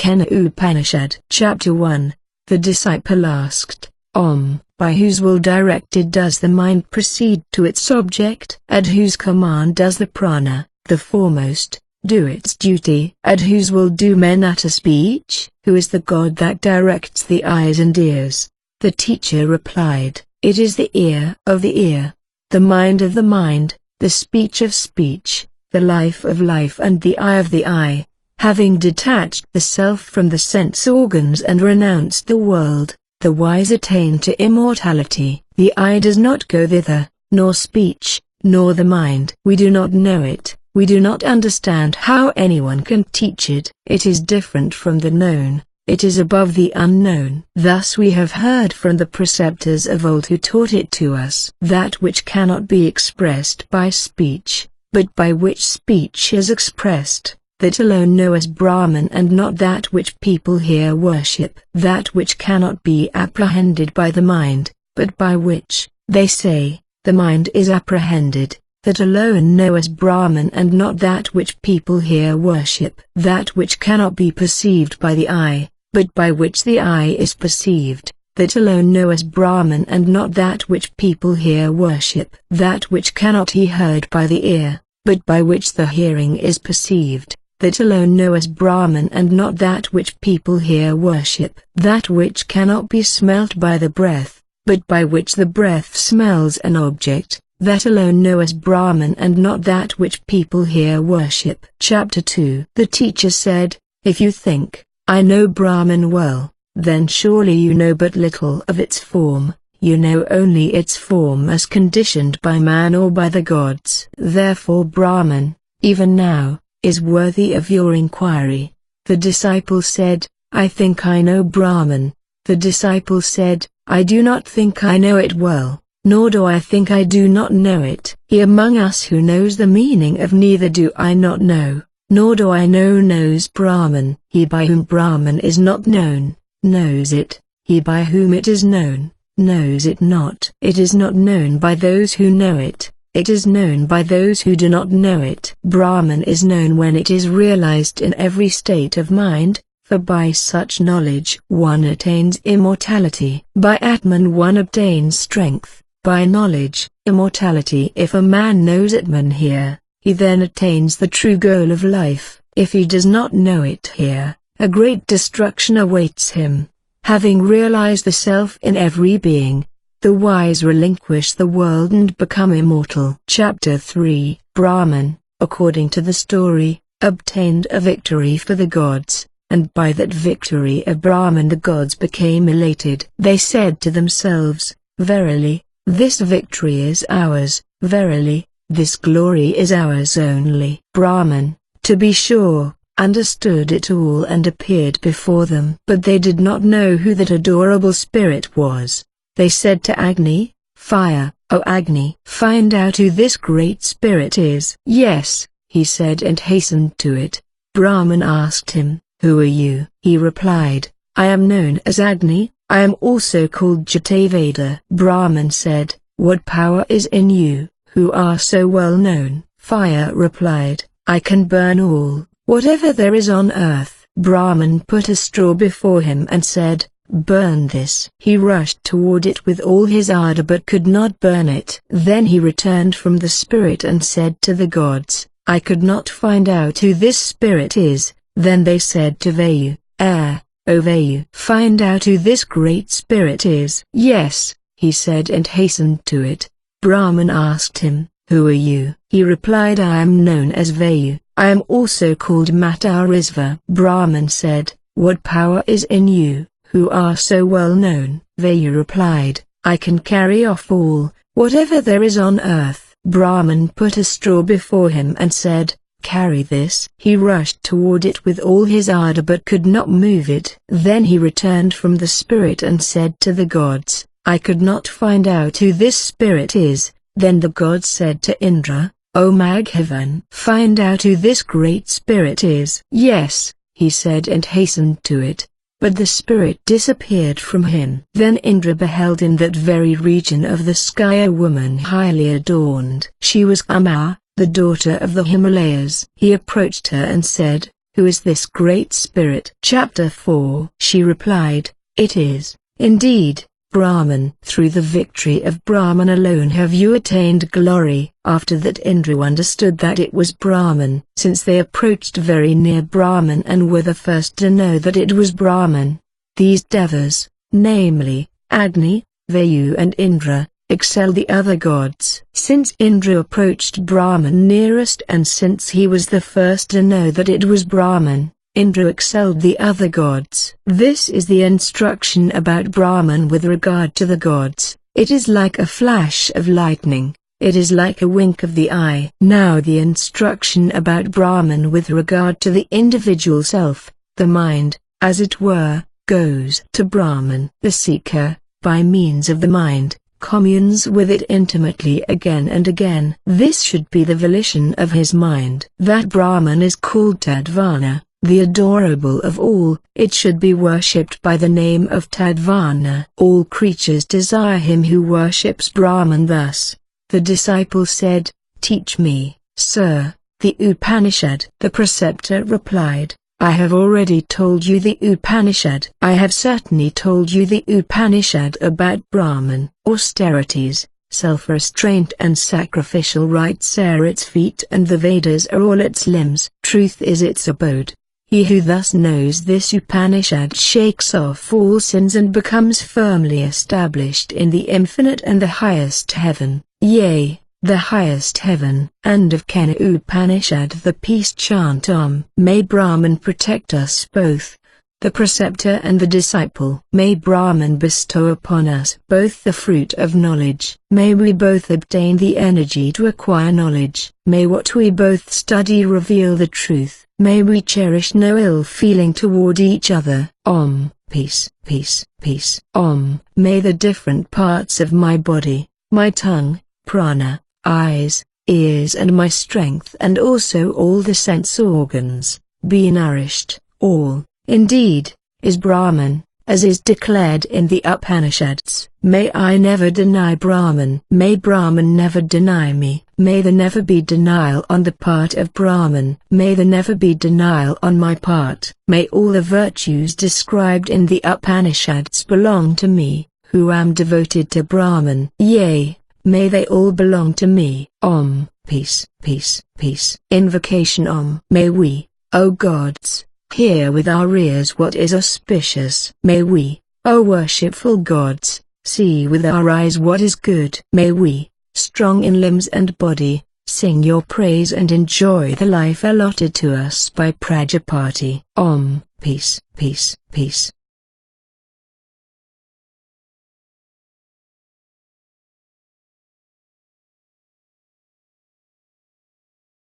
Kena Upanishad. Chapter 1. The disciple asked, by whose will directed does the mind proceed to its object? At whose command does the prana, the foremost, do its duty? At whose will do men utter speech? Who is the God that directs the eyes and ears? The teacher replied, it is the ear of the ear, the mind of the mind, the speech of speech, the life of life and the eye of the eye. Having detached the self from the sense organs and renounced the world, the wise attain to immortality. The eye does not go thither, nor speech, nor the mind. We do not know it, we do not understand how anyone can teach it. It is different from the known, it is above the unknown. Thus we have heard from the preceptors of old who taught it to us. That which cannot be expressed by speech, but by which speech is expressed, that alone knows Brahman, and not that which people here worship. That which cannot be apprehended by the mind, but by which, they say, the mind is apprehended, that alone knows Brahman, and not that which people here worship. That which cannot be perceived by the eye, but by which the eye is perceived, that alone knows Brahman, and not that which people here worship. That which cannot be heard by the ear, but by which the hearing is perceived, that alone knows Brahman, and not that which people here worship. That which cannot be smelt by the breath, but by which the breath smells an object, that alone knows Brahman, and not that which people here worship. Chapter 2. The teacher said, if you think, I know Brahman well, then surely you know but little of its form. You know only its form as conditioned by man or by the gods. Therefore Brahman, even now, is worthy of your inquiry. The disciple said, I think I know Brahman. The disciple said, I do not think I know it well, nor do I think I do not know it. He among us who knows the meaning of neither do I not know, nor do I know knows Brahman. He by whom Brahman is not known, knows it. He by whom it is known, knows it not. It is not known by those who know it. It is known by those who do not know it. Brahman is known when it is realized in every state of mind, for by such knowledge one attains immortality. By Atman one obtains strength, by knowledge, immortality. If a man knows Atman here, he then attains the true goal of life. If he does not know it here, a great destruction awaits him. Having realized the self in every being, the wise relinquish the world and become immortal. Chapter 3. Brahman, according to the story, obtained a victory for the gods, and by that victory of Brahman the gods became elated. They said to themselves, verily, this victory is ours, verily, this glory is ours only. Brahman, to be sure, understood it all and appeared before them. But they did not know who that adorable spirit was. They said to Agni, fire, O Agni, find out who this great spirit is. Yes, he said and hastened to it. Brahman asked him, who are you? He replied, I am known as Agni, I am also called Jataveda. Brahman said, what power is in you, who are so well known? Fire replied, I can burn all, whatever there is on earth. Brahman put a straw before him and said, burn this. He rushed toward it with all his ardor but could not burn it. Then he returned from the spirit and said to the gods, I could not find out who this spirit is. Then they said to Vayu, O Vayu, find out who this great spirit is. Yes, he said and hastened to it. Brahman asked him, who are you? He replied, I am known as Vayu, I am also called Matarisva. Brahman said, what power is in you, who are so well known? Vayu replied, I can carry off all, whatever there is on earth. Brahman put a straw before him and said, carry this. He rushed toward it with all his ardor but could not move it. Then he returned from the spirit and said to the gods, I could not find out who this spirit is. Then the gods said to Indra, O Maghavan, find out who this great spirit is. Yes, he said and hastened to it. But the spirit disappeared from him. Then Indra beheld in that very region of the sky a woman highly adorned. She was Amma, the daughter of the Himalayas. He approached her and said, who is this great spirit? Chapter 4. She replied, it is, indeed, Brahman. Through the victory of Brahman alone have you attained glory. After that Indra understood that it was Brahman, since they approached very near Brahman and were the first to know that it was Brahman. These devas, namely, Agni, Vayu and Indra, excel the other gods. Since Indra approached Brahman nearest and since he was the first to know that it was Brahman, Indra excelled the other gods. This is the instruction about Brahman with regard to the gods. It is like a flash of lightning. It is like a wink of the eye. Now the instruction about Brahman with regard to the individual self, the mind, as it were, goes to Brahman. The seeker, by means of the mind, communes with it intimately again and again. This should be the volition of his mind. That Brahman is called Tadvana, the adorable of all. It should be worshipped by the name of Tadvana. All creatures desire him who worships Brahman thus. The disciple said, teach me, sir, the Upanishad. The preceptor replied, I have already told you the Upanishad. I have certainly told you the Upanishad about Brahman. Austerities, self-restraint and sacrificial rites are its feet and the Vedas are all its limbs. Truth is its abode. He who thus knows this Upanishad shakes off all sins and becomes firmly established in the infinite and the highest heaven, yea, the highest heaven. And of Kena Upanishad the peace chant Om. May Brahman protect us both, the preceptor and the disciple. May Brahman bestow upon us both the fruit of knowledge. May we both obtain the energy to acquire knowledge. May what we both study reveal the truth. May we cherish no ill feeling toward each other. Om. Peace, peace, peace. Om. May the different parts of my body, my tongue, prana, eyes, ears and my strength and also all the sense organs, be nourished. All, indeed, is Brahman, as is declared in the Upanishads. May I never deny Brahman. May Brahman never deny me. May there never be denial on the part of Brahman. May there never be denial on my part. May all the virtues described in the Upanishads belong to me, who am devoted to Brahman. Yea, may they all belong to me. Om. Peace, peace, peace. Invocation Om. May we, O gods, hear with our ears what is auspicious. May we, O worshipful gods, see with our eyes what is good. May we, strong in limbs and body, sing your praise and enjoy the life allotted to us by Prajapati. Om. Peace, peace, peace.